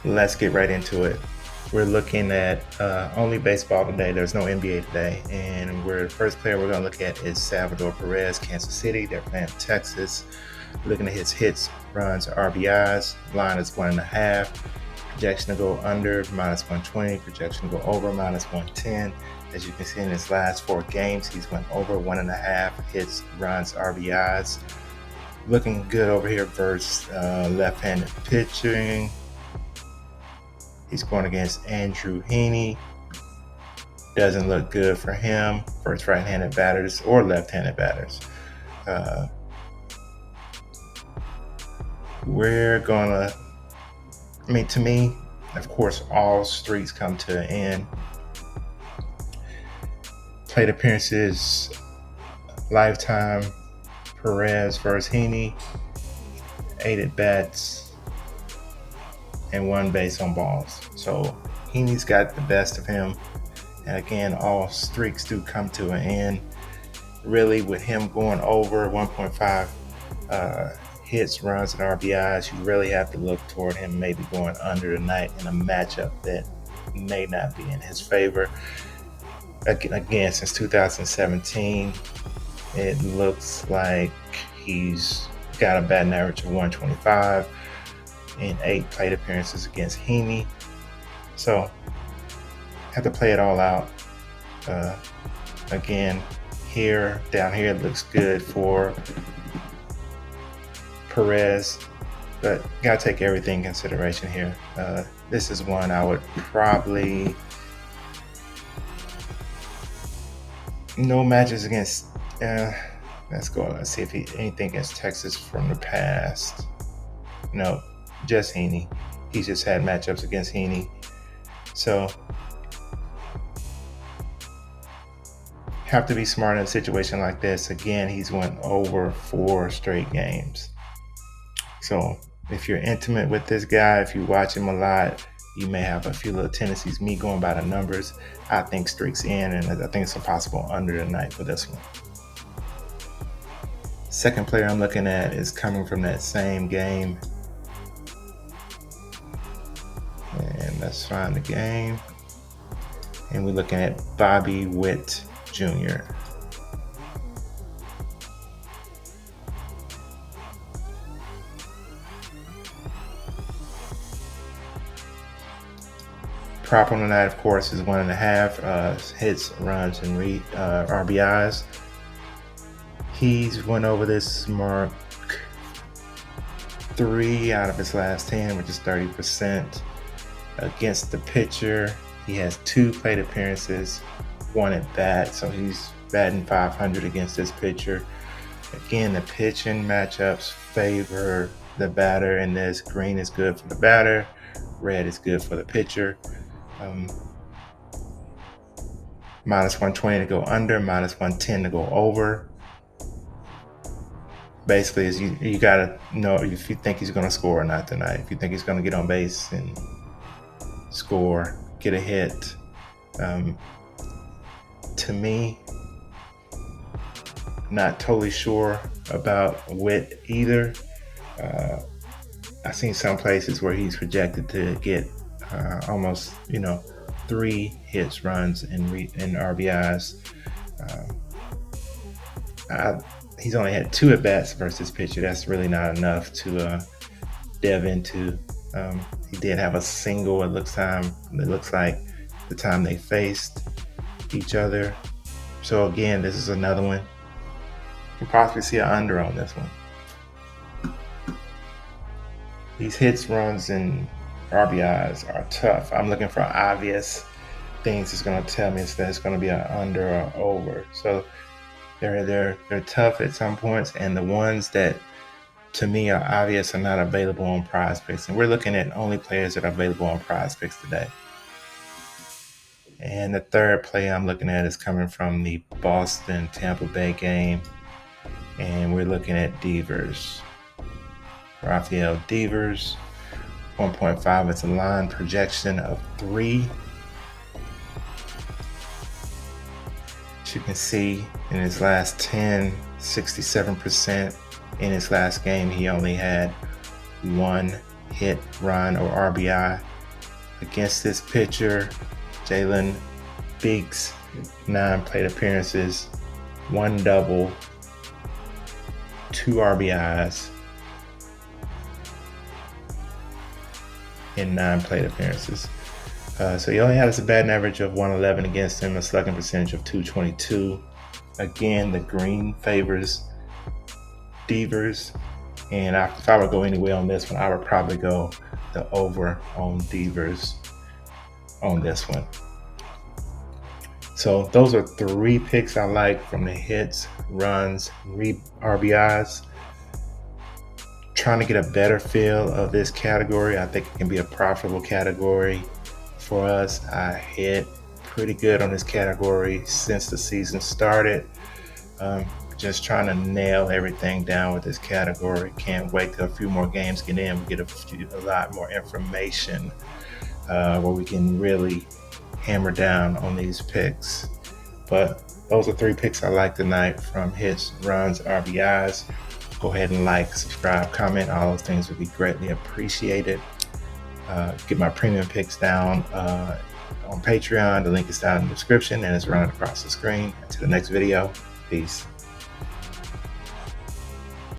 Let's get right into it. We're looking at only baseball today. There's no NBA today. And the first player we're going to look at is Salvador Perez, Kansas City. They're playing Texas. Looking at his hits, runs, RBIs. Line is 1.5. Projection to go under, -120. Projection to go over, -110. As you can see in his last 4 games, he's went over 1.5 hits, runs, RBIs. Looking good over here versus left-handed pitching. He's going against Andrew Heaney. Doesn't look good for him versus right-handed batters or left-handed batters. We're gonna, to me, of course, all streaks come to an end. Plate appearances, lifetime, Perez versus Heaney, 8 at-bats, and 1 base on balls. So Heaney's got the best of him. And again, all streaks do come to an end. Really, with him going over 1.5 hits, runs, and RBIs, you really have to look toward him maybe going under tonight in a matchup that may not be in his favor. Again, since 2017, it looks like he's got a batting average of 125 in 8 plate appearances against Heaney. So, have to play it all out. Again, down here, it looks good for Perez, but gotta take everything in consideration here. This is one I would probably, no matches against, let's see if anything against Texas from the past. No, just Heaney. He's just had matchups against Heaney. So, have to be smart in a situation like this. Again, he's went over 4 straight games. So, if you're intimate with this guy, if you watch him a lot, you may have a few little tendencies. Me going by the numbers, I think streaks in, and I think it's a possible under tonight for this one. Second player I'm looking at is coming from that same game. And let's find the game. And we're looking at Bobby Witt Jr. Prop on the night, of course, is 1.5 hits, runs, and RBIs. He's went over this mark 3 out of his last 10, which is 30%. Against the pitcher, he has 2 plate appearances, 1 at bat, so he's batting .500 against this pitcher. Again, the pitching matchups favor the batter in this. Green is good for the batter, red is good for the pitcher. -120 to go under, -110 to go over. Basically, is you gotta know if you think he's gonna score or not tonight. If you think he's gonna get on base and score, get a hit. To me, not totally sure about Witt either. I've seen some places where he's projected to get almost 3 hits, runs, and RBIs. He's only had 2 at bats versus this pitcher. That's really not enough to delve into. He did have a single. It looks like the time they faced each other. So again, this is another one. You possibly see an under on this one. These hits, runs, and RBIs are tough. I'm looking for obvious things that's going to tell me that it's going to be an under or over. So they're tough at some points, and the ones that to me are obvious are not available on Prizepicks. And we're looking at only players that are available on Prizepicks today. And the third play I'm looking at is coming from the Boston-Tampa Bay game. And we're looking at Devers. Rafael Devers, 1.5. It's a line projection of 3. As you can see, in his last 10, 67%. In his last game, he only had 1 hit, run, or RBI. against this pitcher, Jalen Beeks, 9 plate appearances, 1 double, 2 RBIs in 9 plate appearances. So he only has a batting average of 111 against him, a slugging percentage of 222. Again, the green favors Devers, and if I would go anywhere on this one, I would probably go the over on Devers on this one. So those are 3 picks I like from the hits, runs, RBIs. Trying to get a better feel of this category. I think it can be a profitable category for us. I hit pretty good on this category since the season started. Just trying to nail everything down with this category. Can't wait till a few more games get in. We get a lot more information where we can really hammer down on these picks. But those are 3 picks I like tonight from hits, runs, RBIs. Go ahead and like, subscribe, comment. All those things would be greatly appreciated. Get my premium picks down on Patreon. The link is down in the description and it's running across the screen. Until the next video, peace.